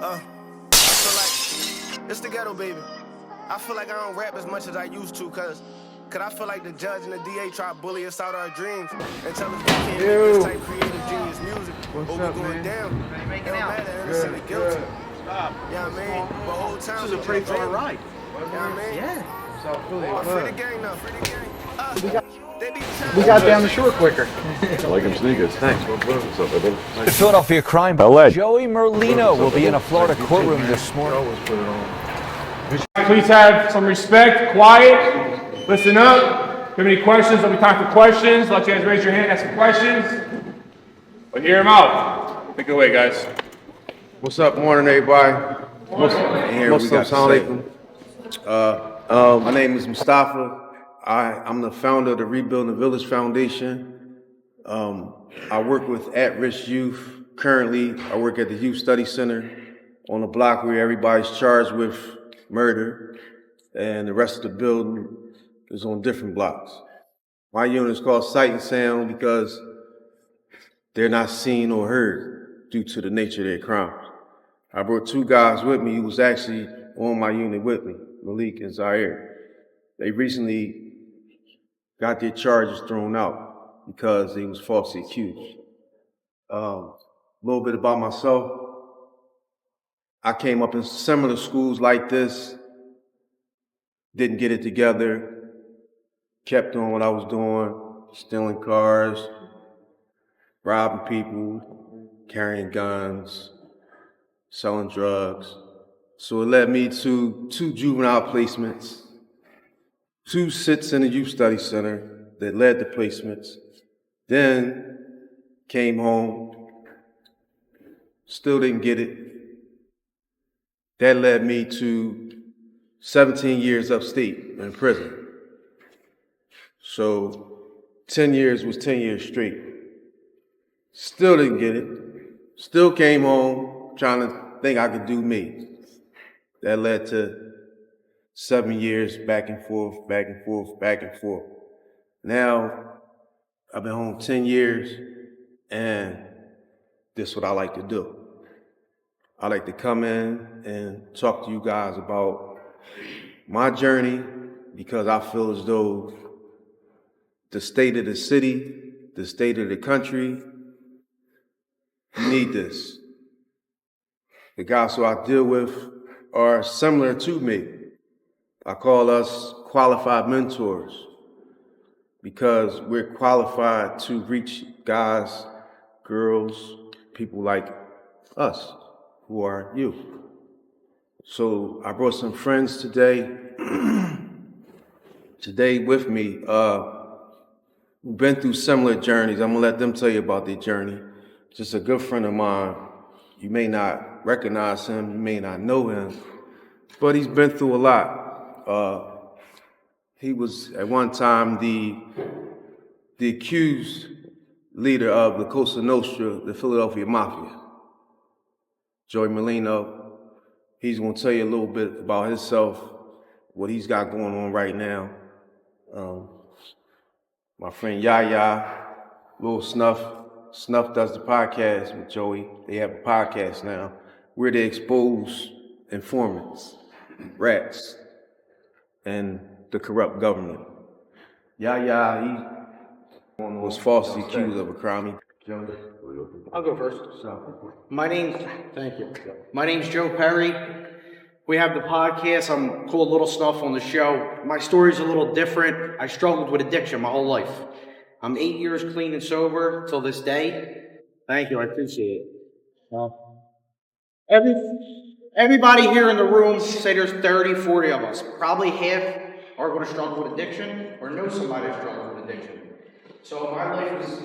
I feel like it's the ghetto, baby. I feel like I don't rap as much as I used to, cause I feel like the judge and the DA try to bully us out our dreams and tell us we can't make this type creative genius music. But we going down. It don't matter, innocent or guilty. Stop. Yeah, I mean, but whole time this is a pretty fun ride. Yeah, I mean, yeah. So free the gang now, free the gang. We got down the shore quicker. I like him sneakers. Thanks. What's up, brother? The Philadelphia crime boss Joey Merlino will be in a Florida courtroom this morning. Always put it on. Please have some respect, quiet, listen up. If you have any questions, there'll be time for questions. Let you guys raise your hand, ask some questions. We'll hear them out. Take it away, guys. What's up, morning, everybody? My name is Mustafa. I'm the founder of the Rebuilding the Village Foundation. I work with at-risk youth. Currently, I work at the Youth Study Center on a block where everybody's charged with murder, and the rest of the building is on different blocks. My unit is called Sight and Sound because they're not seen or heard due to the nature of their crimes. I brought two guys with me who was actually on my unit with me, Malik and Zaire. They recently got their charges thrown out because they was falsely accused. A little bit about myself. I came up in similar schools like this, didn't get it together, kept doing what I was doing, stealing cars, robbing people, carrying guns, selling drugs. So it led me to 2 juvenile placements, 2 sits in the Youth Study Center that led to placements. Then came home, still didn't get it. That led me to 17 years upstate in prison. So 10 years was 10 years straight. Still didn't get it. Still came home trying to think I could do me. That led to 7 years back and forth, back and forth, back and forth. Now, I've been home 10 years, and this is what I like to do. I like to come in and talk to you guys about my journey because I feel as though the state of the city, the state of the country, need this. The guys who I deal with are similar to me. I call us qualified mentors because we're qualified to reach guys, girls, people like us who are you. So I brought some friends today, with me. Who've been through similar journeys. I'm gonna let them tell you about their journey. Just a good friend of mine. You may not recognize him, you may not know him, but he's been through a lot. He was at one time the accused leader of the Cosa Nostra, the Philadelphia Mafia. Joey Merlino, he's gonna tell you a little bit about himself, what he's got going on right now. My friend Yaya, Lil Snuff. Snuff does the podcast with Joey. They have a podcast now where they expose informants, rats, and the corrupt government. Yaya, he was falsely accused of a crime. I'll go first. Thank you. My name's Joe Perry. We have the podcast. I'm called Lil Snuff on the show. My story's a little different. I struggled with addiction my whole life. I'm 8 years clean and sober till this day. Thank you, I appreciate it. Everybody here in the room, say there's 30, 40 of us. Probably half are going to struggle with addiction or know somebody that struggles with addiction. So my life was,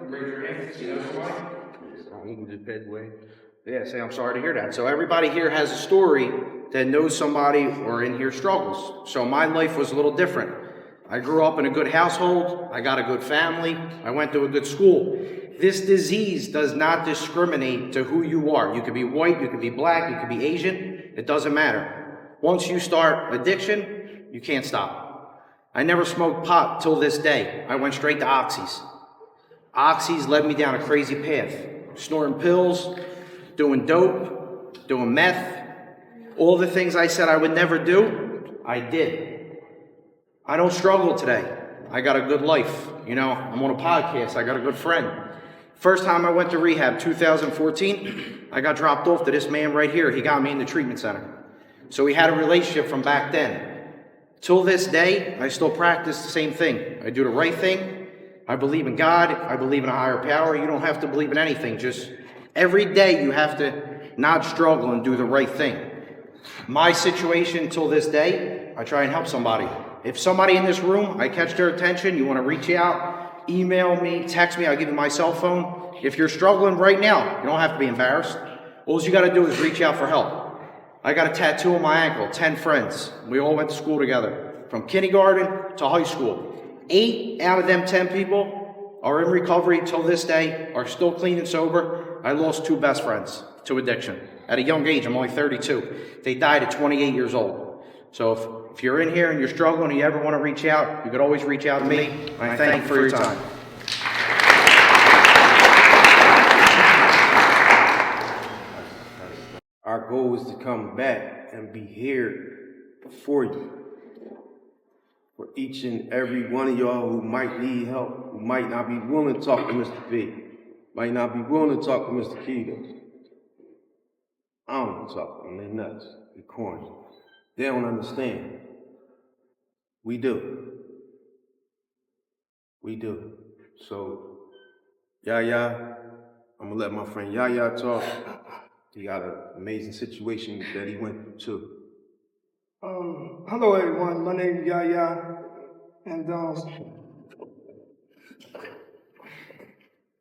raise your hand, you know somebody? Yeah, say I'm sorry to hear that. So everybody here has a story that knows somebody or in here struggles. So my life was a little different. I grew up in a good household. I got a good family. I went to a good school. This disease does not discriminate to who you are. You could be white, you could be black, you could be Asian. It doesn't matter. Once you start addiction, you can't stop. I never smoked pot till this day. I went straight to oxys. Oxys led me down a crazy path. Snorting pills, doing dope, doing meth. All the things I said I would never do, I did. I don't struggle today. I got a good life. You know, I'm on a podcast. I got a good friend. First time I went to rehab, 2014, I got dropped off to this man right here. He got me in the treatment center. So we had a relationship from back then. Till this day, I still practice the same thing. I do the right thing. I believe in God. I believe in a higher power. You don't have to believe in anything. Just every day you have to not struggle and do the right thing. My situation till this day, I try and help somebody. If somebody in this room, I catch their attention, you want to reach out, email me, text me, I'll give you my cell phone. If you're struggling right now, you don't have to be embarrassed. All you got to do is reach out for help. I got a tattoo on my ankle, 10 friends. We all went to school together, from kindergarten to high school. 8 out of them 10 people are in recovery till this day, are still clean and sober. I lost 2 best friends to addiction. At a young age, I'm only 32. They died at 28 years old. So if you're in here and you're struggling and you ever want to reach out, you could always reach out to me. I thank you for your time. Our goal is to come back and be here before you. For each and every one of y'all who might need help, who might not be willing to talk to Mr. B, might not be willing to talk to Mr. Keto. I don't want to talk to them. They're nuts. They're corny. They don't understand. We do. We do. So, Yaya, I'm going to let my friend Yaya talk. He got an amazing situation that he went to. Hello everyone, my name is Yaya, and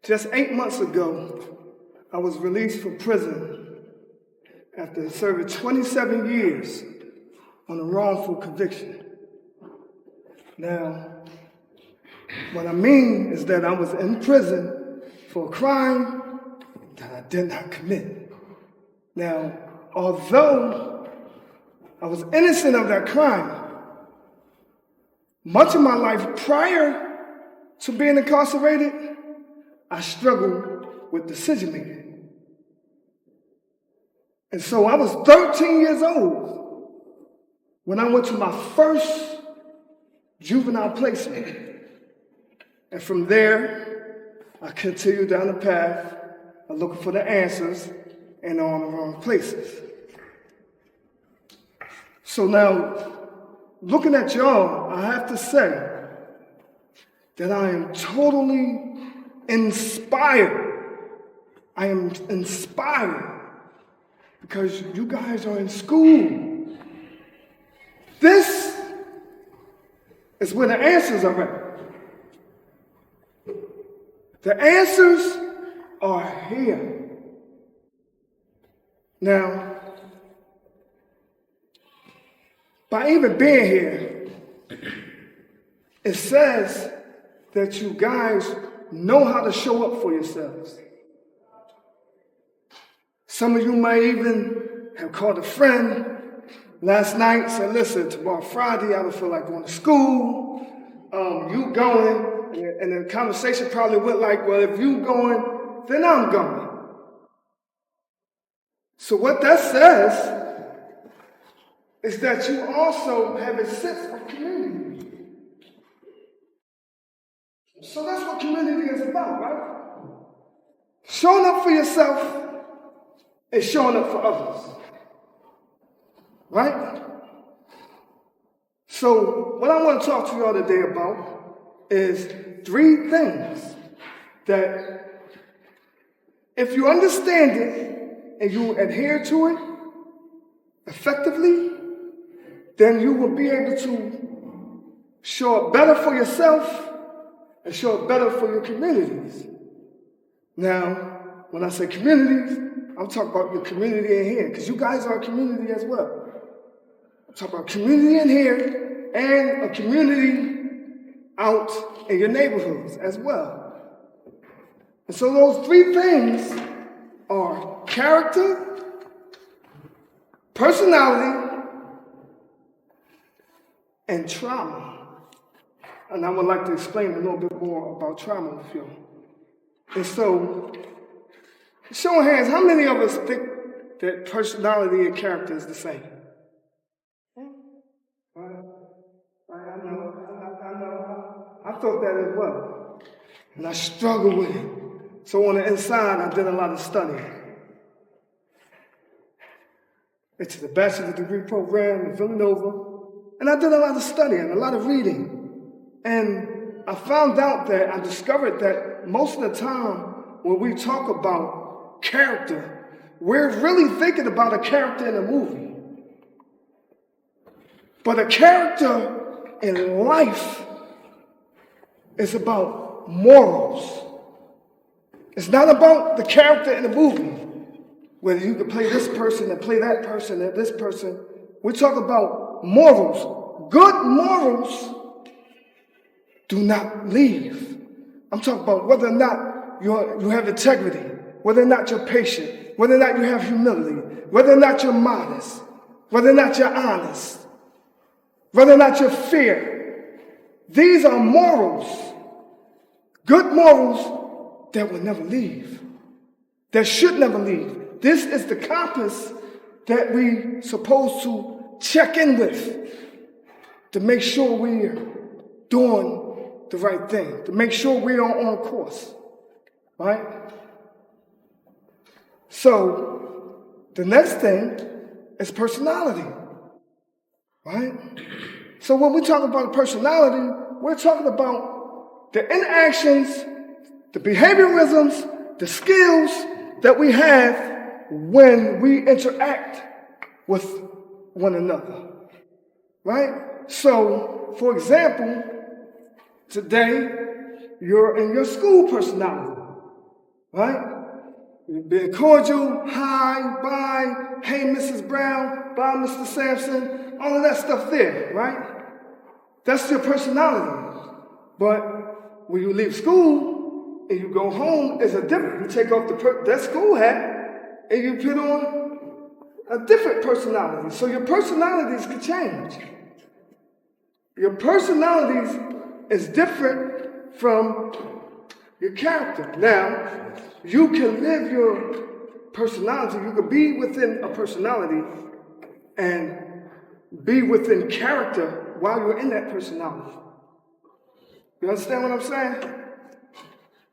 just 8 months ago, I was released from prison after serving 27 years on a wrongful conviction. Now, what I mean is that I was in prison for a crime that I did not commit. Now, although I was innocent of that crime, much of my life prior to being incarcerated, I struggled with decision making. And so I was 13 years old when I went to my first juvenile placement. And from there, I continued down the path of looking for the answers and on the wrong places. So now, looking at y'all, I have to say that I am totally inspired. I am inspired because you guys are in school. This is where the answers are at. The answers are here. Now, by even being here, it says that you guys know how to show up for yourselves. Some of you might even have called a friend last night and said, listen, tomorrow Friday, I don't feel like going to school. You going, and the conversation probably went like, well, if you going, then I'm going. So what that says is that you also have a sense of community. So that's what community is about, right? Showing up for yourself and showing up for others. Right? So what I want to talk to y'all today about is 3 things that if you understand it and you adhere to it effectively, then you will be able to show up better for yourself and show up better for your communities. Now, when I say communities, I'm talking about your community in here, because you guys are a community as well. I'm talking about community in here and a community out in your neighborhoods as well. And so those 3 things are character, personality, and trauma. And I would like to explain a little bit more about trauma with you. And so, show of hands, how many of us think that personality and character is the same. I know. I thought that as well. And I struggled with it. So on the inside, I did a lot of studying. It's the bachelor's degree program in Villanova. And I did a lot of studying, a lot of reading. And I found out that I discovered that most of the time when we talk about character, we're really thinking about a character in a movie. But a character in life is about morals. It's not about the character in the movie, whether you can play this person and play that person and this person. We talk about morals. Good morals do not leave. I'm talking about whether or not you have integrity, whether or not you're patient, whether or not you have humility, whether or not you're modest, whether or not you're honest, whether or not you're fair. These are morals, good morals that will never leave, that should never leave. This is the compass that we're supposed to check in with to make sure we're doing the right thing, to make sure we are on course, right? So the next thing is personality, right? So when we talk about personality, we're talking about the interactions, the behaviorisms, the skills that we have when we interact with one another, right? So, for example, today you're in your school personality, right? You're being cordial, hi, bye, hey, Mrs. Brown, bye, Mr. Sampson, all of that stuff there, right? That's your personality. But when you leave school and you go home, it's a different. You take off that school hat and you put on a different personality. So your personalities can change. Your personalities is different from your character. Now, you can live your personality. You can be within a personality and be within character while you're in that personality. You understand what I'm saying?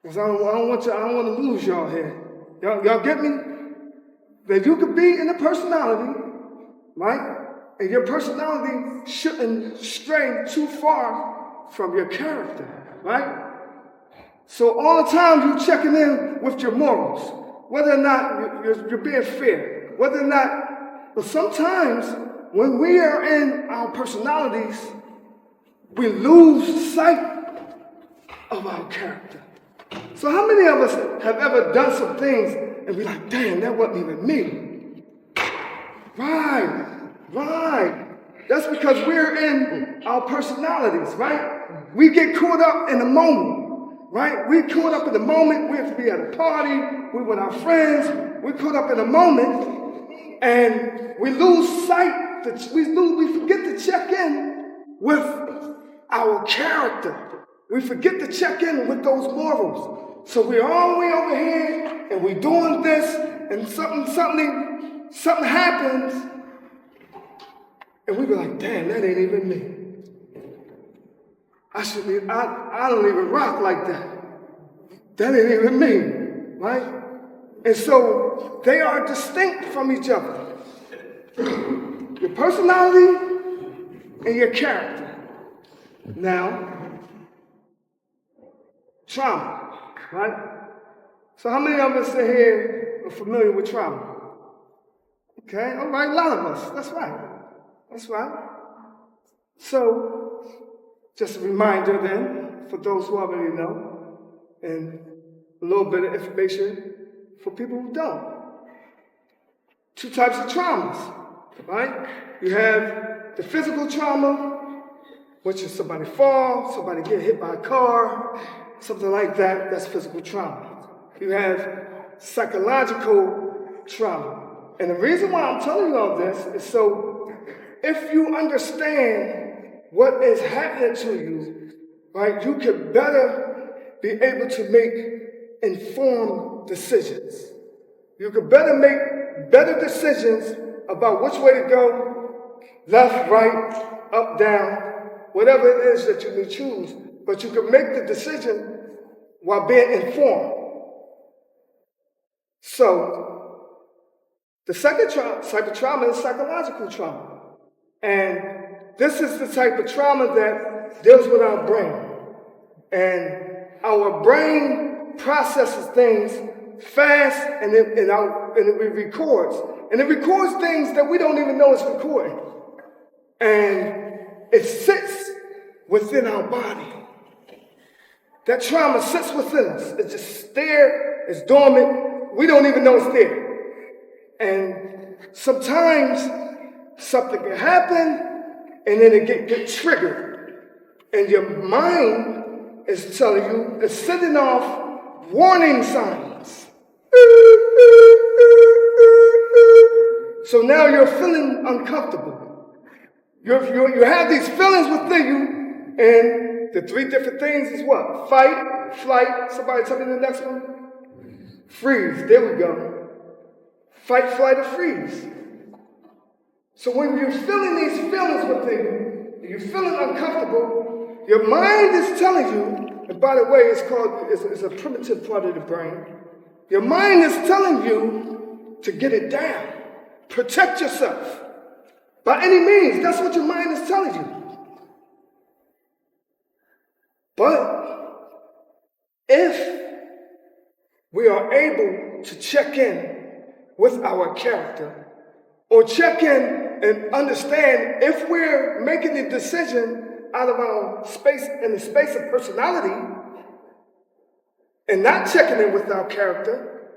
Because I don't want to lose y'all here. Y'all get me? That you could be in a personality, right? And your personality shouldn't stray too far from your character, right? So all the time you're checking in with your morals, whether or not you're being fair, whether or not, but sometimes when we are in our personalities, we lose sight of our character. So how many of us have ever done some things and be like, damn, that wasn't even me? Right. That's because we're in our personalities, right? We get caught up in the moment, right? We caught up in the moment. We have to be at a party. We're with our friends. We're caught up in the moment, and we lose sight. We forget to check in with our character. We forget to check in with those morals. So we're all the way over here, and we're doing this, and something happens, and we be like, damn, that ain't even me. I don't even rock like that. That ain't even me, right? And so they are distinct from each other. Your personality and your character. Now, trauma, right? So how many of us in here are familiar with trauma? Okay, all right, a lot of us. That's right. So, just a reminder then, for those who already know, and a little bit of information for people who don't. 2 types of traumas, right? You have the physical trauma, which is somebody fall, somebody get hit by a car, something like that. That's physical trauma. You have psychological trauma. And the reason why I'm telling you all this is so if you understand what is happening to you, right, you can better be able to make informed decisions. You can better make better decisions about which way to go, left, right, up, down, whatever it is that you may choose, but you can make the decision while being informed. So, the second type of trauma is psychological trauma. And this is the type of trauma that deals with our brain. And our brain processes things fast and it records. And it records things that we don't even know it's recording. And it sits within our body. That trauma sits within us. It's just there, it's dormant, we don't even know it's there. And sometimes something can happen and then it get triggered. And your mind is telling you, it's sending off warning signs. So now you're feeling uncomfortable. You have these feelings within you, and the three different things is what? Fight, flight, somebody tell me the next one. Freeze, there we go. Fight, flight, or freeze. So when you're feeling these feelings within you, and you're feeling uncomfortable, your mind is telling you, and by the way, it's a primitive part of the brain. Your mind is telling you to get it down. Protect yourself. By any means, that's what your mind is telling you. But if we are able to check in with our character, or check in and understand if we're making a decision out of our space, in the space of personality, and not checking in with our character,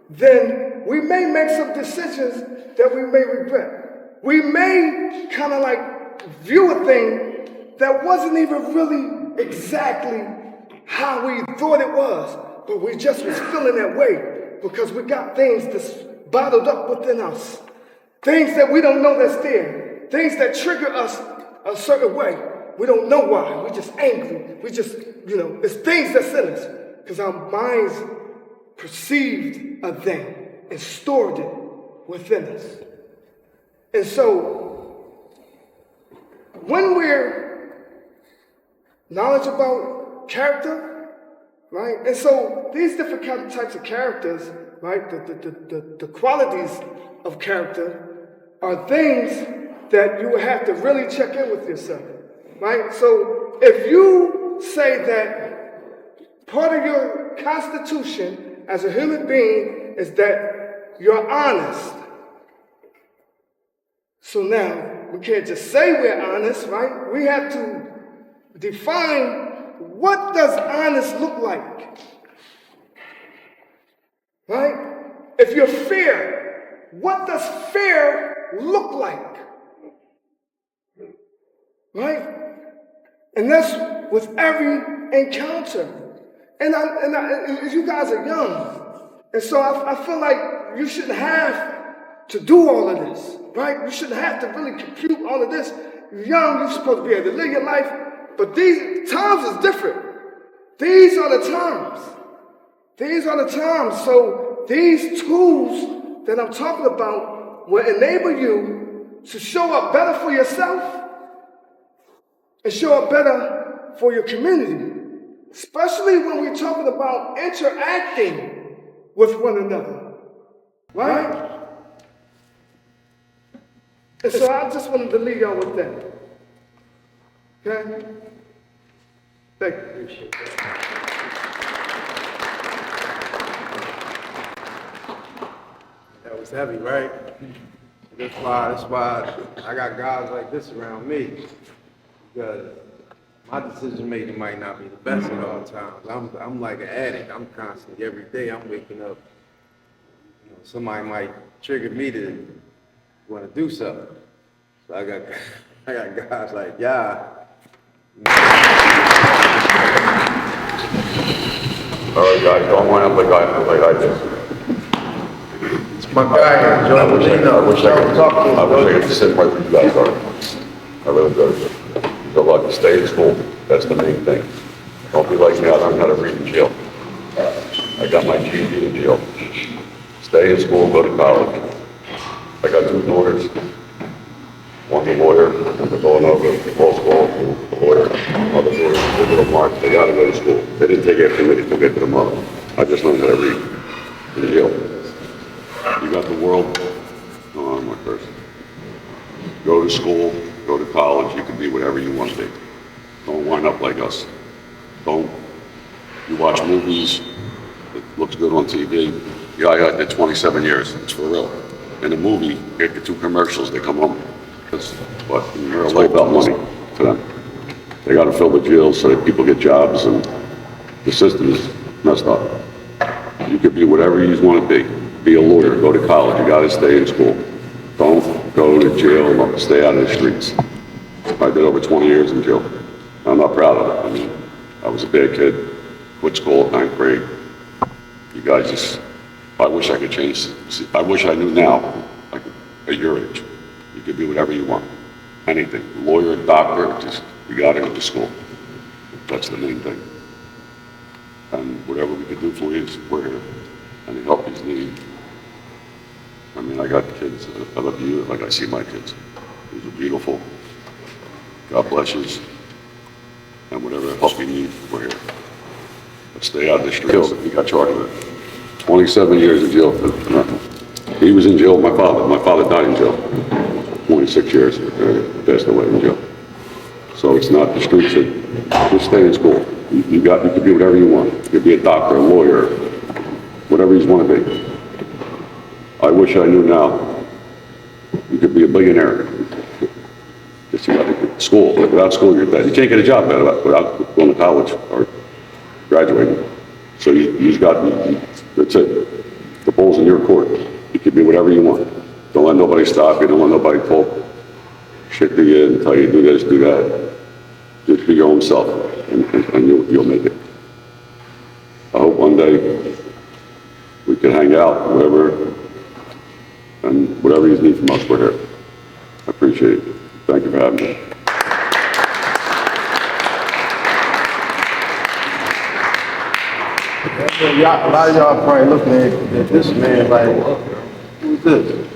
then we may make some decisions that we may regret. We may kind of like view a thing that wasn't even really exactly how we thought it was, but we just was feeling that way because we got things that's bottled up within us. Things that we don't know that's there. Things that trigger us a certain way. We don't know why. We're just angry. We just, it's things that's in us because our minds perceived a thing and stored it within us. And so, when we're knowledge about character, right? And so these different types of characters, right? The qualities of character are things that you would have to really check in with yourself, right? So if you say that part of your constitution as a human being is that you're honest. So now, we can't just say we're honest, right? We have to define what does honest look like, right? If you're fair, what does fair look like, right? And that's with every encounter. And you guys are young, and so I feel like you shouldn't have to do all of this, right? You shouldn't have to really compute all of this. You're young, you're supposed to be able to live your life, but these times is different. These are the times. These are the times. So these tools that I'm talking about will enable you to show up better for yourself and show up better for your community. Especially when we're talking about interacting with one another, right? And so I just wanted to leave y'all with that. Okay? Thank you. Appreciate that. That was heavy, right? That's why I got guys like this around me. Because my decision making might not be the best at all times. I'm like an addict. I'm constantly, every day I'm waking up. Somebody might trigger me to want to do something. So I got guys like Yaya. All right, guys, don't wind up like I did. It's my guy, Merlino. I wish I could sit right where you guys are. I really do. Good luck. Stay in school. That's the main thing. Don't be like me. I learned how to read in jail. I got my GED in jail. Stay in school, go to college. I got two daughters. One's a lawyer, they're going over law school, a lawyer. Other daughters, they're little marks, they gotta go to school. They didn't take after me, they'll get to the mother. I just learned how to read in jail. You got the world, oh, I'm my person. Go to school, go to college, you can be whatever you want to be. Don't wind up like us. Don't, you watch movies, it looks good on TV. Yaya did 27 years, it's for real. In a movie, you get the two commercials, they come home. But in real life, about money to them. They gotta fill the jails so that people get jobs, and the system is messed up. You could be whatever you want to be. Be a lawyer, go to college, you gotta stay in school. Don't go to jail, stay out of the streets. I did over 20 years in jail. I'm not proud of it. I mean, I was a bad kid, quit school at 9th grade. You guys just, I wish I could change. See, I wish I knew now, like at your age, you could be whatever you want. Anything, lawyer, doctor, just, you gotta go to school. That's the main thing. And whatever we could do for you, we're here. Any help you need. I mean, I got kids, I love you like I see my kids. These are beautiful. God bless you. And whatever help you need, we're here. But stay out of the streets. He got charged with it. 27 years in jail for nothing. He was in jail, my father. My father died in jail. 26 years, passed away in jail. So it's not the streets that, just stay in school. You can be whatever you want. You could be a doctor, a lawyer, whatever you want to be. I wish I knew now. You could be a billionaire. Just you got to get school. Without school, you're dead. You can't get a job without going to college or graduating. So you just got, that's it. The ball's in your court. You can be whatever you want. Don't let nobody stop you. Don't let nobody talk shit to you and tell you do this, do that. Just be your own self, and you'll make it. I hope one day we can hang out, whatever, and whatever you need from us, we're here. I appreciate it. Thank you for having me. A lot of y'all probably looking at this man like, who's this?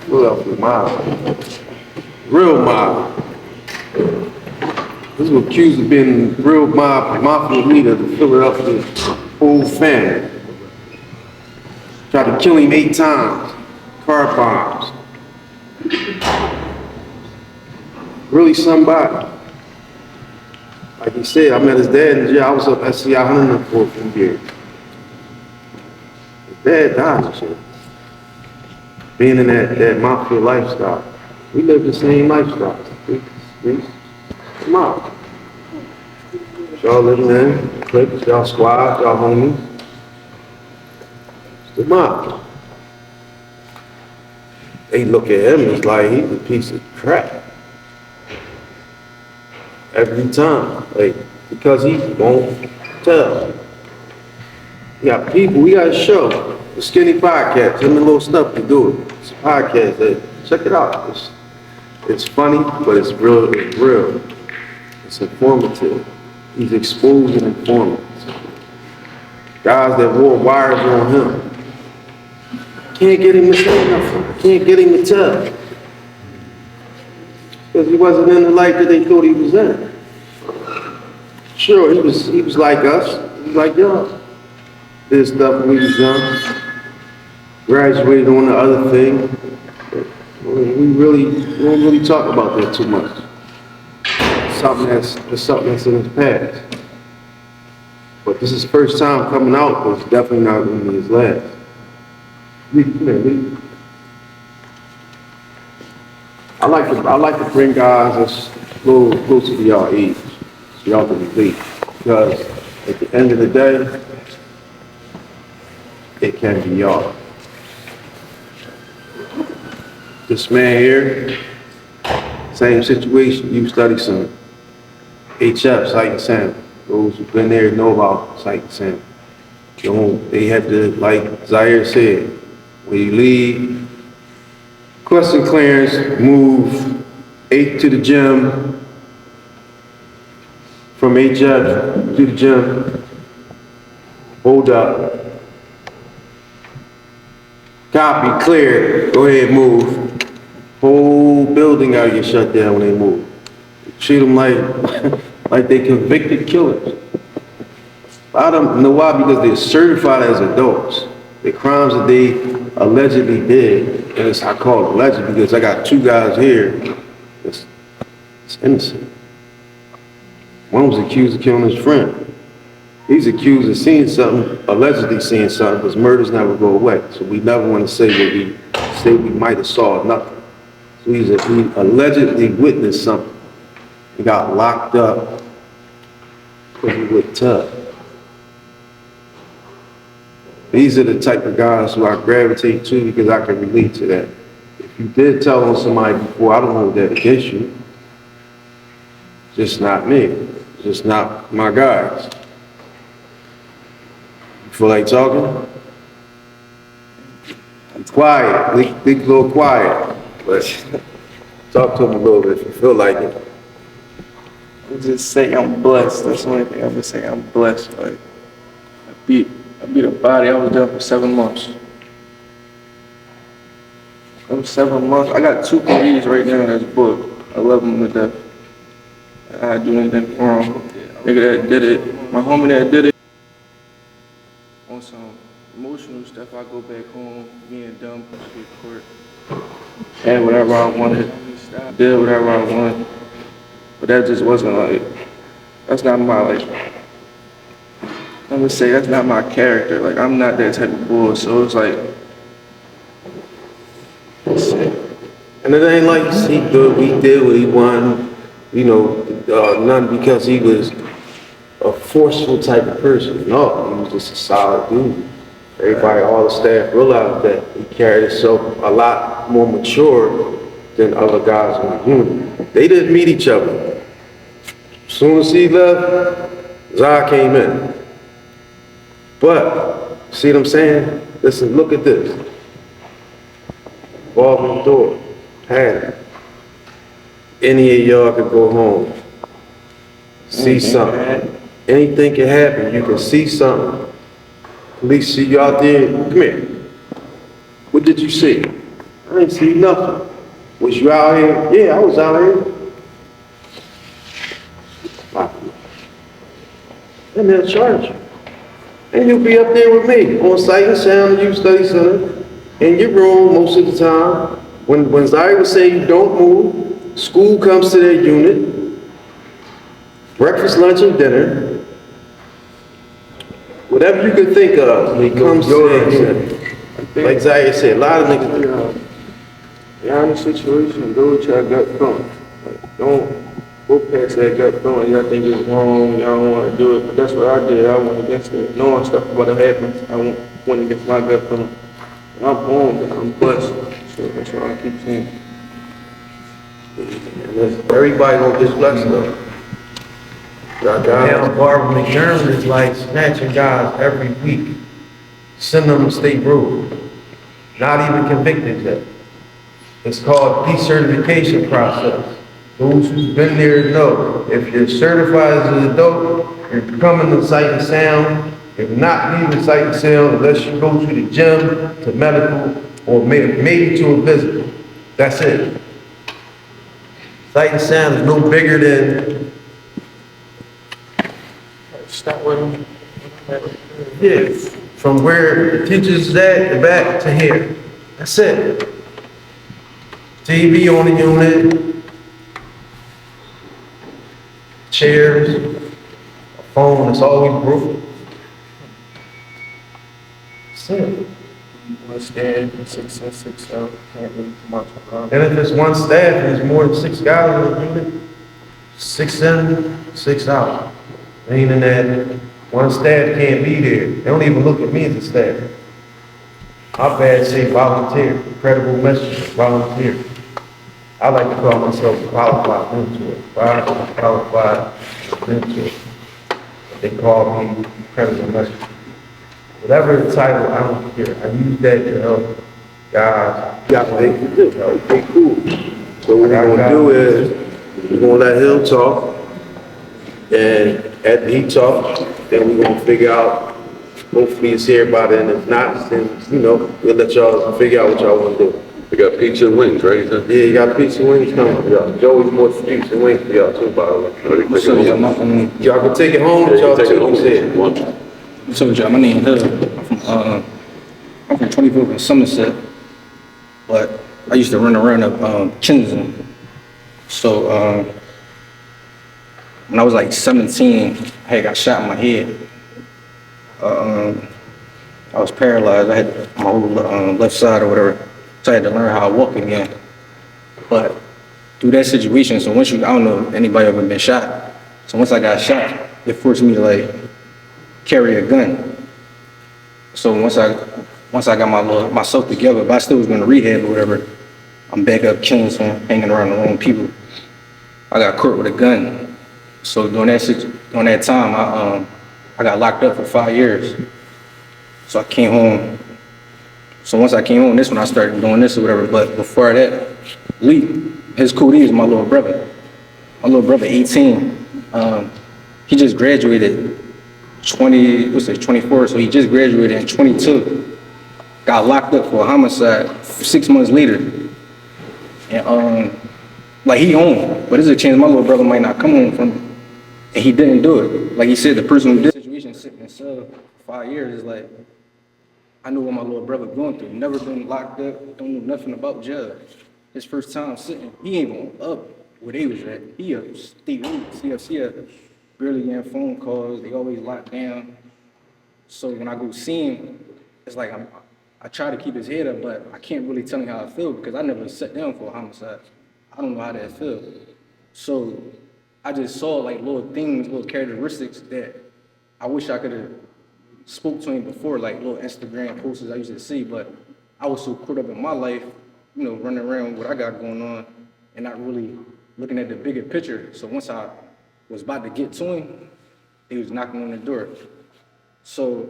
Philadelphia mob. Real mob. This was accused of being real mafia leader of the Philadelphia whole family. Tried to kill him 8 times. Car bombs. Really somebody. Like he said, I met his dad in jail. I was up at SCI 104th year. His dad died and shit. Being in that mafia lifestyle. We live the same lifestyle. Come on. Y'all living in, cliques, y'all squad, y'all homies. It's the mob. They look at him as like he's a piece of crap. Every time. Like, because he won't tell. We got people, we got a show. The Skinny Podcast, him and Lil Snuff to do it. It's a podcast, check it out. It's funny, but it's real, It's informative. He's exposing informants. Guys that wore wires on him. Can't get him to say nothing. Can't get him to tell. Because he wasn't in the light that they thought he was in. Sure, he was like us. He was like y'all. Did stuff when he was young. Graduated on the other thing. We don't really talk about that too much. It's something that's in his past. But this is his first time coming out, but it's definitely not going to be his last. I like to bring guys that's a little closer to y'all age, so y'all can relate. Because at the end of the day, it can be y'all. This man here, same situation. You study some HF, sight and sound. Those who've been there know about sight and sound. They have to, like Zaire said, when you leave, question clearance, move 8 to the gym, from HF to the gym, hold up, Copy, clear. Go ahead, move. Whole building gotta get shut down when they move. Treat them like, like they convicted killers. A lot of them know why? Because they're certified as adults. The crimes that they allegedly did, and it's, I call it alleged because I got 2 guys here. It's innocent. One was accused of killing his friend. He's accused of seeing something, allegedly seeing something, because murders never go away. So we never want to say what we might have saw nothing. So he allegedly witnessed something. He got locked up because he was tough. These are the type of guys who I gravitate to because I can relate to that. If you did tell on somebody before, I don't hold that against you. Just not me. Just not my guys. You feel like talking? I'm quiet. Be a little quiet. But talk to him a little bit if you feel like it. I just say I'm blessed. That's the only thing I would say. I'm blessed. Like I beat a body. I was there for 7 months. It was 7 months. I got 2 police right now that's booked. I love them to death. I didn't do anything wrong. Nigga that did it, my homie that did it. On some emotional stuff, I go back home being dumb, get court. Had whatever I wanted, did whatever I wanted. But that just wasn't like, that's not my, like, I'm gonna say that's not my character. Like, I'm not that type of boy, so it's like, And it ain't like he did what he wanted, you know, none because he was a forceful type of person. No, he was just a solid dude. Everybody, all the staff realized that he carried himself a lot more mature than other guys in the unit. They didn't meet each other. As soon as he left, Zah came in. But, see what I'm saying? Listen, look at this. Revolving door, had it. Any of y'all could go home, see something. Anything can happen. You can see something. Police see you out there. Come here. What did you see? I didn't see nothing. Was you out here? Yeah, I was out here. And they'll charge you. And you'll be up there with me on Sight and Sound Youth Study Center in your room most of the time. When Zari would say you don't move, school comes to their unit, breakfast, lunch, and dinner. Whatever you could think of, when he comes to their unit. Like Zaya said, a lot of niggas do. y'all in a situation, go with your gut feeling. Like, don't go past that gut feeling. Y'all think it's wrong, y'all don't want to do it, but that's what I did. I went against it. Knowing stuff about it happens, I went against my gut feeling. And I'm born, I'm blessed. So that's what I keep saying. Everybody don't get blessed though. Now Barbara McDermott is like snatching guys every week, send them to state road, not even convicted yet. It's called decertification process. Those who've been there know, if you're certified as an adult, you're coming to Sight and Sound. You're not leaving Sight and Sound unless you go to the gym, to medical, or maybe to a visit. That's it. Sight and Sound is no bigger than, Stop with them. yeah, from where the teacher's at, the back to here. That's it. TV on the unit, chairs, a phone that's always broken. That's it. One stand, 6 in, 6 out. Can't really come out to And if it's one staff and there's more than 6 guys in the unit, 6 in, 6 out. Meaning that one staff can't be there. They don't even look at me as a staff. My badge say volunteer, credible message, volunteer. I like to call myself a qualified mentor, qualified mentor. They call me credible message. Whatever the title, I don't care. I use that to help guys. Got what they can do. Okay, cool. So what we're gonna do is, we're gonna let him talk, and after he talk, then we're gonna figure out hopefully it's here by then. If not, then, we'll let y'all figure out what y'all want to do. We got pizza and wings, right? Yeah, you got pizza and wings coming for y'all. Joey's bought pizza and wings for y'all too, by the way. So yeah, Y'all can take it home, Yeah, y'all you take it home too. if you want. so y'all, my name Hood. I'm from 24th in Somerset, but I used to run around up Kensington. So when I was like 17, I had got shot in my head. I was paralyzed. I had my whole left side or whatever, so I had to learn how to walk again. But through that situation, so I don't know if anybody ever been shot. So once I got shot, it forced me to like carry a gun. So once I got myself together, but I still was going to rehab or whatever, I'm back up Kingston, hanging around the wrong people. I got caught with a gun. So during that time, I got locked up for 5 years. So I came home. So once I came home, this when I started doing this or whatever. But before that, Lee, his cool is my little brother. My little brother, 18. He just graduated 24. So he just graduated in 22. Got locked up for a homicide 6 months later. And like he home, but there's a chance my little brother might not come home from it. And he didn't do it. Like he said, the person who did the situation sitting in cell for 5 years is like, I know what my little brother going through. Never been locked up, don't know nothing about jail. His first time sitting, he ain't going up where they was at. He up state road, CFC, barely getting phone calls. They always locked down. So when I go see him, it's like I try to keep his head up, but I can't really tell him how I feel because I never sat down for a homicide. I don't know how that feels. So I just saw like little things, little characteristics that I wish I could have spoke to him before, like little Instagram posts I used to see, but I was so caught up in my life, running around what I got going on and not really looking at the bigger picture. So once I was about to get to him, he was knocking on the door. So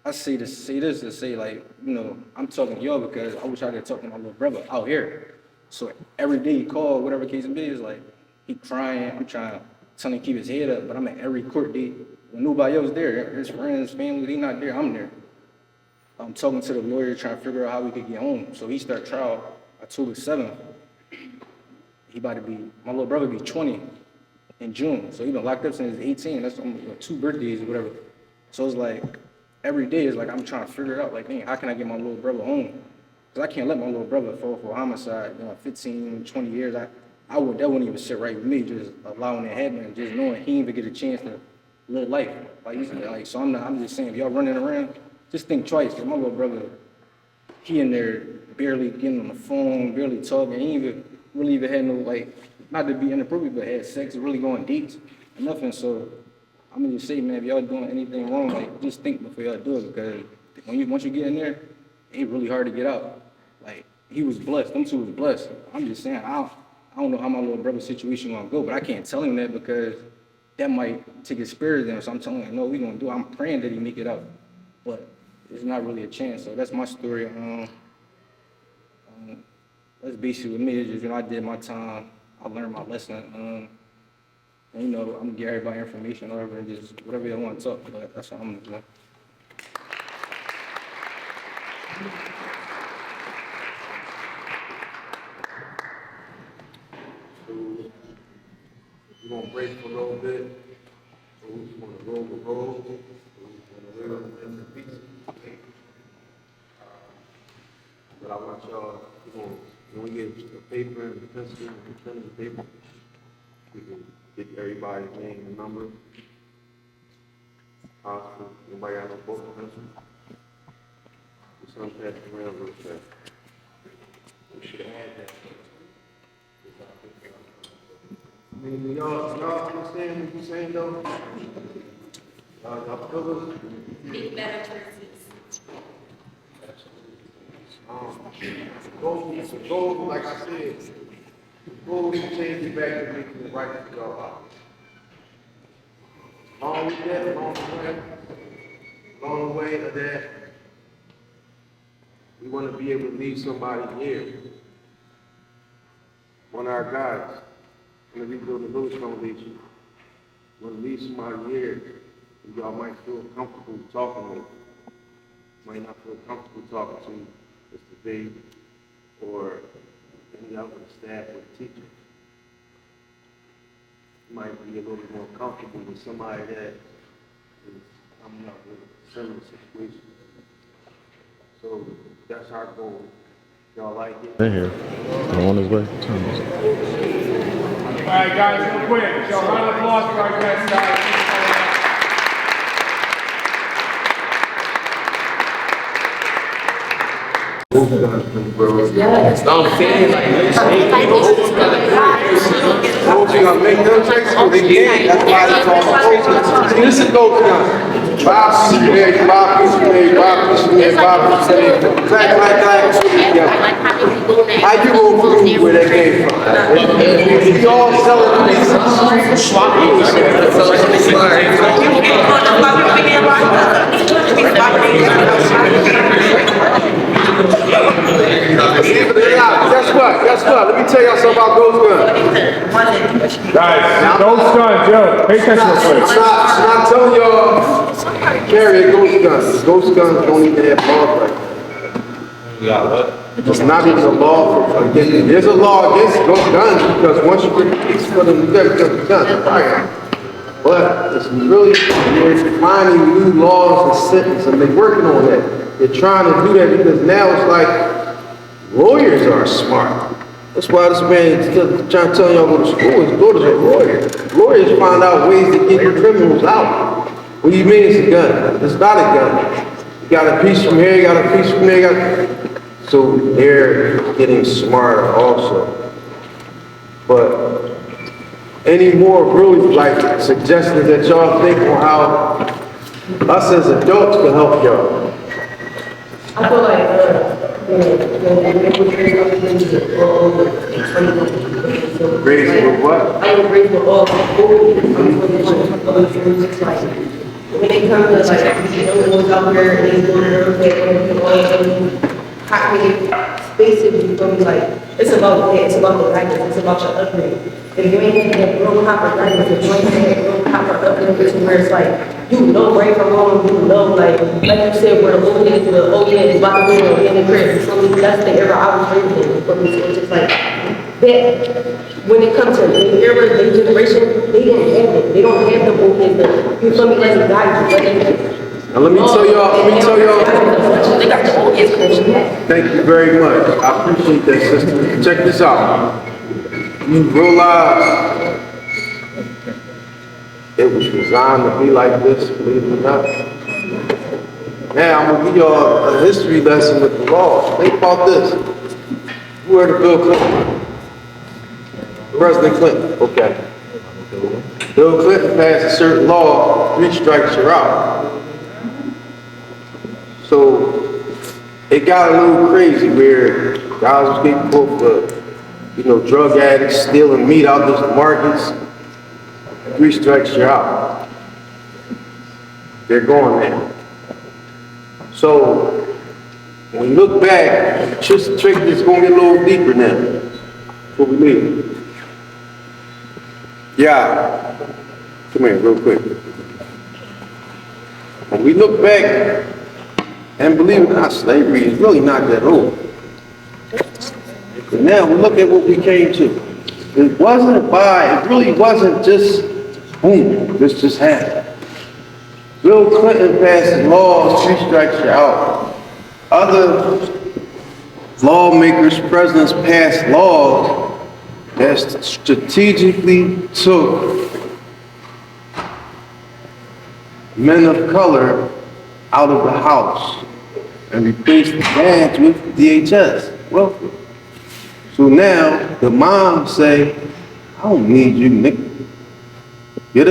I say this to say like, I'm talking to y'all because I wish I could talk to my little brother out here. So every day he called, whatever case it be, is like, he crying, I'm trying to tell him to keep his head up, but I'm at every court date when nobody else there. His friends, family, they not there, I'm there. I'm talking to the lawyer, trying to figure out how we could get home. So he start trial October 7th. My little brother be 20 in June. So he been locked up since he's 18. That's 2 birthdays or whatever. So it's like, every day is like, I'm trying to figure it out. Like, dang, how can I get my little brother home? Because I can't let my little brother fall for a homicide, 15, 20 years. That wouldn't even sit right with me, just allowing it happen and just knowing he didn't even get a chance to live life. So I'm just saying, if y'all running around, just think twice. Cause my little brother, he in there barely getting on the phone, barely talking. He ain't really even had no, not to be inappropriate, but had sex, really going dates, nothing. So I'm gonna just say, man, if y'all doing anything wrong, just think before y'all do it, because once you get in there, it ain't really hard to get out. He was blessed, them two was blessed. I'm just saying, I don't know how my little brother's situation gonna go, but I can't tell him that because that might take his spirit down. So I'm telling him, no, we gonna do it. I'm praying that he make it out, but it's not really a chance. So that's my story. That's basically with me. It's just, I did my time. I learned my lesson. And, I'm gonna give everybody information or whatever, and just whatever they want to talk. But that's what I'm gonna do. We're gonna break for a little bit. So we just wanna roll the roll. So we just wanna roll the pizza. But I want y'all, when we get the paper and the pencil and the pen and the paper, we can get everybody's name and number. Anybody got no book or pencil? Just unpack the around real quick. We should have had that. Y'all understand what you're saying though? Y'all feel it? Big better jerseys. Goals, like I said, goals to change it back to making it right for y'all out. Along with that, along the way of that, we want to be able to leave somebody here. One of our guys, in the Rebuilding the Village Foundation, we want to leave somebody here who y'all might feel comfortable talking with. might not feel comfortable talking to Mr. B or any other staff or teacher. You might be a little bit more comfortable with somebody that is coming up with a similar situation. So that's our goal. Y'all like it? In here. On his way. All right, guys, real quick. Show a round of applause for our guests, guys. This is gold gun. 5 pieces made, 5 pieces made, 5 pieces made, 5 pieces made. Clack. How you gonna prove where that came from? We all selling pieces. Guess what? Let me tell y'all something about ghost guns. Guys, ghost guns, yo, pay attention real quick. I'm not telling y'all carry a ghost gun. Ghost guns don't even have laws right now. It's not even a law for against. There's a law against ghost guns because once you get a piece for them, you got to gun. Right? But it's really they're finding new laws and sentences, and they're working on that. They're trying to do that because now it's like lawyers are smart. That's why this man is still trying to tell y'all go to school. His daughter's a lawyer. Lawyers find out ways to get criminals out. What do you mean it's a gun? It's not a gun. You got a piece from here, you got a piece from there, So they're getting smarter also. But any more really like suggestions that y'all think on how us as adults can help y'all? I feel like Raise with what? I would raise with all when they come to like young boys out here and they doing their thing, basically for me like it's about the guidance, it's about your upbringing. If you ain't getting that real proper guidance, if you ain't getting that real proper upbringing where it's like you know right from wrong, you know like you said where the old head is about to go in the crib. So that's the era I was raised in for me. So it's just like that when it comes to the era, the generation, they didn't have it. They don't have the old head, you feel me, like guide you. Now let me tell y'all. They got the old heads. Thank you very much. I appreciate that, sister. Check this out. You realize it was designed to be like this, believe it or not. Now I'm gonna give y'all a history lesson with the law. Think about this. Who heard of Bill Clinton? President Clinton, okay. Bill Clinton passed a certain law, 3 strikes you're out. So it got a little crazy where guys was getting caught for, drug addicts stealing meat out of the markets. 3 strikes you're out. They're going there. So when you look back, just the trick is going to get a little deeper now. What we need. Yeah, come here real quick. When we look back, and believe it or not, slavery is really not that old. But now we look at what we came to. It really wasn't just, boom, this just happened. Bill Clinton passed laws, 3 strikes you're out. Other lawmakers, presidents passed laws that strategically took men of color out of the house and replaced the dads with DHS. Well, so now the moms say, I don't need you, nigga. Get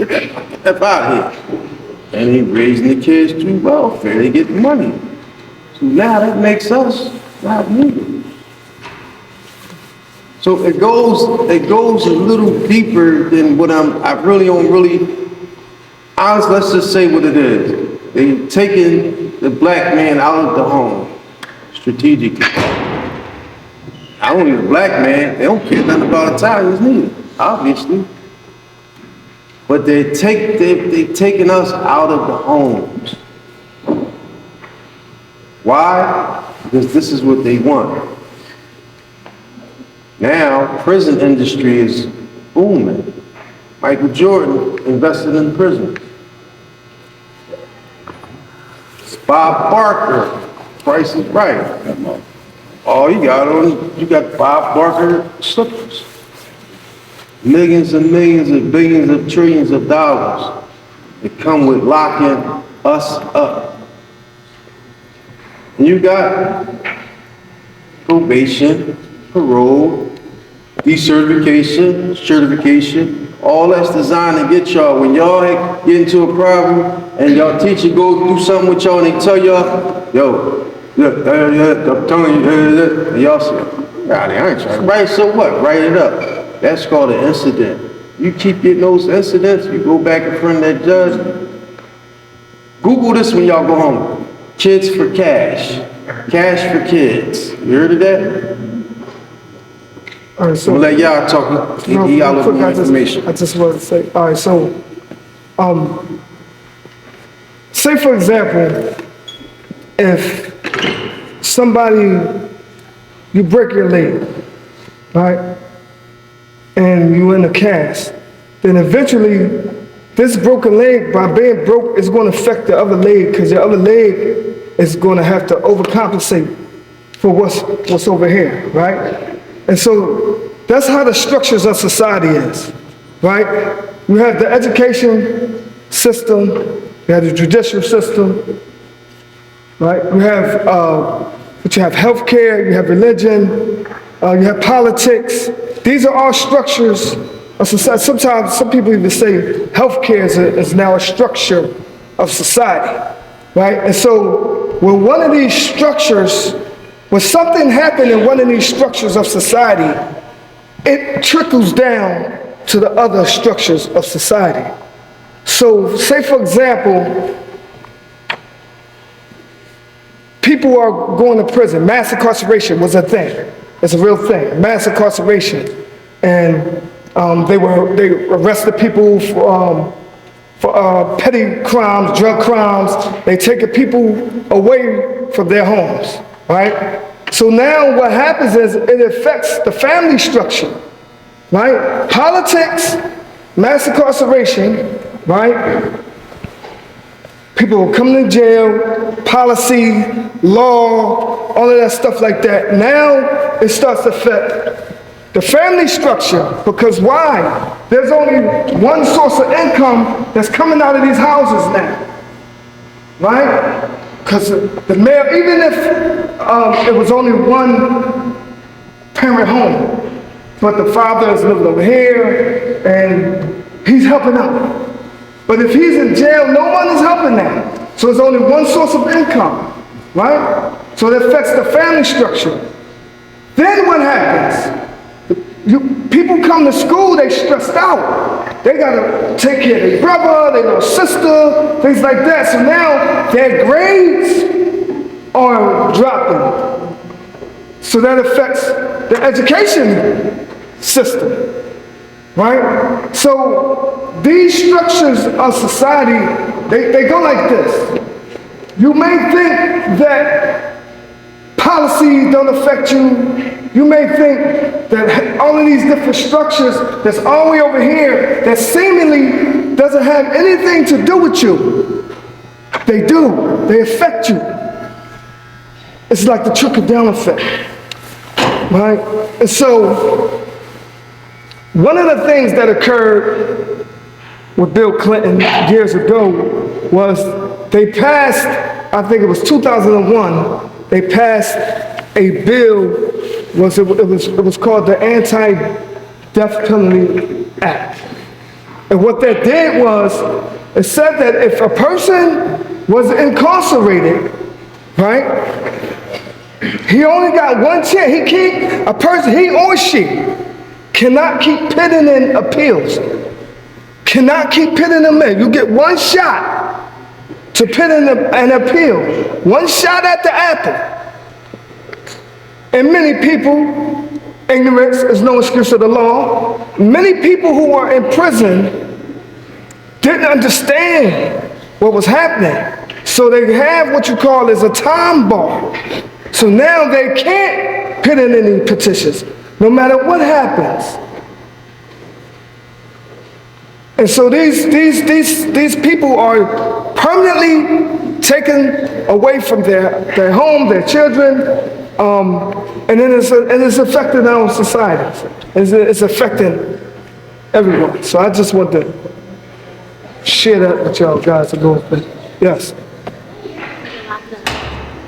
that out of here. And they raising the kids through welfare, they get money. So now that makes us not needed. So it goes a little deeper than what honestly, let's just say what it is. They've taken the black man out of the home strategically. Not only the black man, they don't care nothing about Italians neither, obviously. But they've taken us out of the homes. Why? Because this is what they want. Now, prison industry is booming. Michael Jordan invested in prison. Bob Barker, Price is Right. All you got Bob Barker slippers. Millions and millions and billions of trillions of dollars that come with locking us up. And you got probation, parole, decertification, certification, all that's designed to get y'all. When y'all get into a problem and y'all teacher go do something with y'all and they tell y'all, yo, I'm telling you, and y'all say, nah, I ain't trying. Right, so what? Write it up. That's called an incident. You keep getting those incidents, you go back in front of that judge. Google this when y'all go home. Kids for cash. Cash for kids. You heard of that? All right, so I'm gonna let y'all talk. He got a little more information. I just wanted to say, all right, so, say for example, if somebody, you break your leg, right? And you're in a cast, then eventually this broken leg, by being broke, is going to affect the other leg, because the other leg is going to have to overcompensate for what's over here, right? And so that's how the structures of society is, right? You have the education system, you have the judicial system, right? You have healthcare, you have religion, you have politics. These are all structures of society. Sometimes some people even say healthcare is now a structure of society, right? And so when one of these structures, when something happened in one of these structures of society, it trickles down to the other structures of society. So say for example, people are going to prison. Mass incarceration was a thing. It's a real thing, mass incarceration. And they arrested people for petty crimes, drug crimes. They taking people away from their homes, right? So now what happens is it affects the family structure, right? Politics, mass incarceration, right? People coming to jail, policy, law, all of that stuff like that. Now it starts to affect the family structure, because why? There's only one source of income that's coming out of these houses now, right? Because the male, even if it was only one parent home, but the father is living over here and he's helping out. But if he's in jail, no one is helping now. So there's only one source of income, right? So that affects the family structure. Then what happens? People come to school, they stressed out. They gotta take care of their brother, their little sister, things like that. So now their grades are dropping. So that affects the education system, right? So these structures of society, they go like this. You may think that policies don't affect you. You may think that all of these different structures that's all the way over here that seemingly doesn't have anything to do with you. They do. They affect you. It's like the trickle-down effect, right? And so one of the things that occurred with Bill Clinton years ago was they passed, I think it was 2001, they passed a bill. It was called the Anti-Death Penalty Act. And what that did was, it said that if a person was incarcerated, right, he only got one chance. He or she cannot keep pitting in appeals. Cannot keep pitting them in. You get one shot to pit in an appeal. One shot at the apple. And many people, ignorance is no excuse of the law. Many people who are in prison didn't understand what was happening. So they have what you call as a time bar. So now they can't put in any petitions, no matter what happens. And so these people are permanently taken away from their home, their children, and then it's affecting our society. It's affecting everyone. So I just want to share that with y'all guys a little bit. Yes.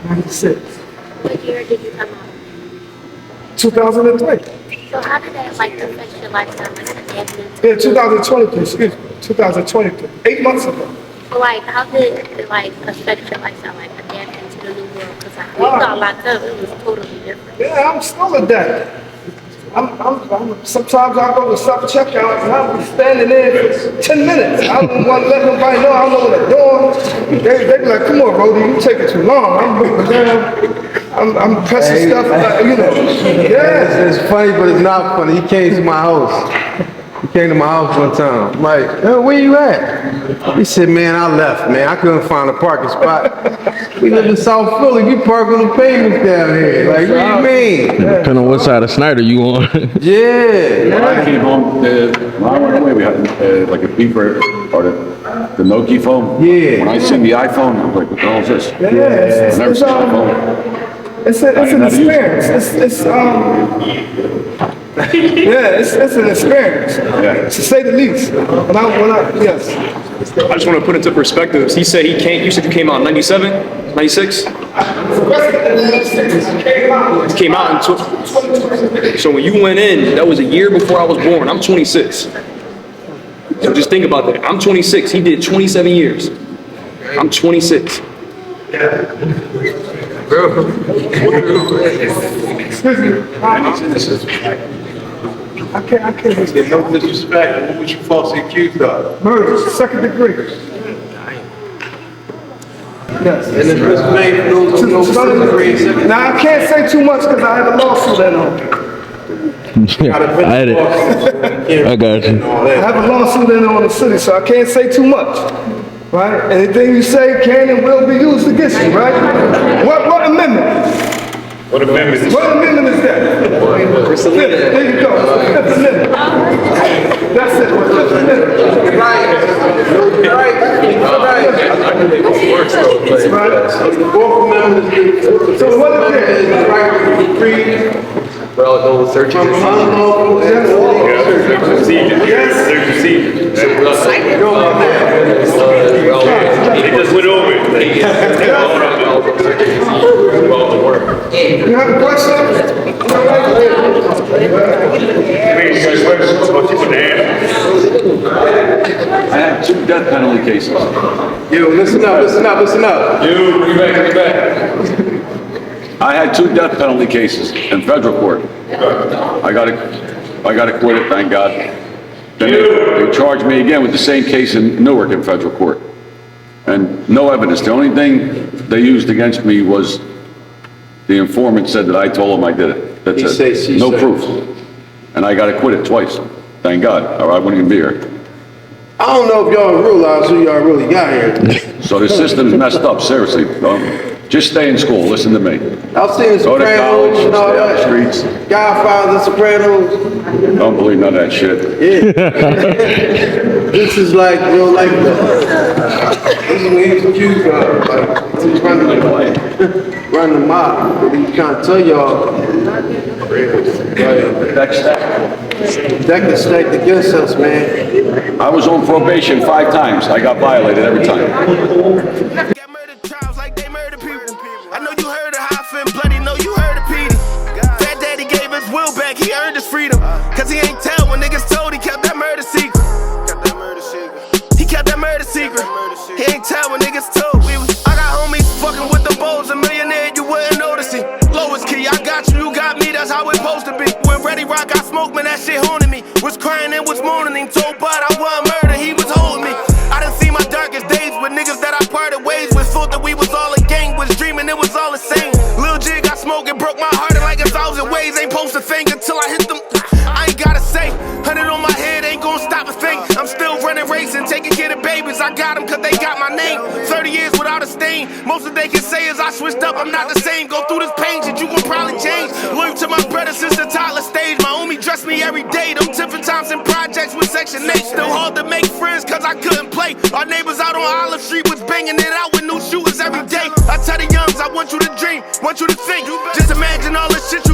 96. What year did you come out? 2003. So how did that like affect your lifestyle, like adapting? Yeah, 2020, excuse me, 2023, 8 months ago. So like, how did it like affect your lifestyle, like adapting to the new world? Because like, when you got locked up, it was totally different. Yeah, I'm still adapting. Sometimes I go to self-checkout and I'll be standing there for 10 minutes. I don't want to let nobody know. I don't know what they're doing. They be like, come on, Brody, you taking too long. I'm moving down. I'm pressing stuff, you know. Yeah. It's funny, but it's not funny. He came to my house. He came to my house one time. I'm like, where you at? He said, man, I left, man. I couldn't find a parking spot. We live in South Philly. We park on the pavements down here. Like, what do you mean? Depending on what side of Snyder you on. Yeah. When I came home, when I went away, we had like a beeper or the Nokia phone. Yeah. When I seen the iPhone, I was like, what the hell is this? Yeah, I've never seen an iPhone. It's an experience. It's an experience, to say the least. Yes. I just want to put into perspective. He said you said you came out in 97, 96? Came out in so when you went in, that was a year before I was born. I'm 26. So just think about that. I'm 26. He did 27 years. I'm 26. Excuse me. I can't. Get no disrespect. What was you falsely accused of? Murder, second degree. Yes. And if this man no second degree. Now I can't say too much because I have a lawsuit in on. I got you. I have a lawsuit in on the city, so I can't say too much. Right? Anything you say can and will be used against you, right? What amendment? What amendment is What amendment is that? Fifth. There you go. Fifth amendment. That's it. Fifth amendment. Right. So what is it? The right to free. Well, it goes searching. From unlawful Yes. There's procedure. He just went over it. You have a question? I had 2 death penalty cases. Yo, listen up. Dude, bring it back. I had 2 death penalty cases in federal court. I got acquitted, thank God. Then they charged me again with the same case in Newark in federal court. And no evidence. The only thing they used against me was the informant said that I told him I did it. That's it. No proof. And I got acquitted twice. Thank God, or I wouldn't even be here. I don't know if y'all realize who y'all really got here. So the system's messed up, seriously. Just stay in school, listen to me. I've seen the Go to college, Sopranos and all stay on the that. streets. Godfather, Sopranos. Don't believe none of that shit. Yeah. This is like real life. This is what he was accused of. Like, he was running the mob. But he's trying to tell y'all. That can stacked against us, man. I was on probation 5 times. I got violated every time. Got murder trials like they murder people. I know you heard of Hoffman, bloody, know you heard of Petey. Fat Daddy gave his will back, he earned his freedom. Cause he ain't tell when niggas told he kept that murder secret. He kept that murder secret. He ain't tell when niggas told. I got homies fucking with the bowls, a millionaire, you wouldn't notice it. Lowest key, I got you got me, that's how it's supposed to be. When Ready Rock got smoked, man, that shit haunted me. Was crying and was moaning, and told Bud I wasn't murder, he was holding me. I done seen my darkest days with niggas that I parted ways with. Thought that we was all a gang, was dreaming it was all the same. Lil Jig got smoked and broke my heart in like 1,000 ways. Ain't supposed to think until I hit them. I ain't gotta say, 100 on my head ain't gonna stop a thing. I'm still running, racing, taking care of babies. I got them cause they got my name. 30 years without a stain. Most of they can say is I switched up, I'm not the same. Go through this pain, shit, you gon' probably change. Loyal to my brother since the toddler stage. My homie dressed me every day. Them different times in projects with Section 8. Still hard to make friends cause I couldn't play. Our neighbors out on Olive Street was banging it out with new shooters every day. I tell the youngs, I want you to dream, want you to think. Just imagine all the shit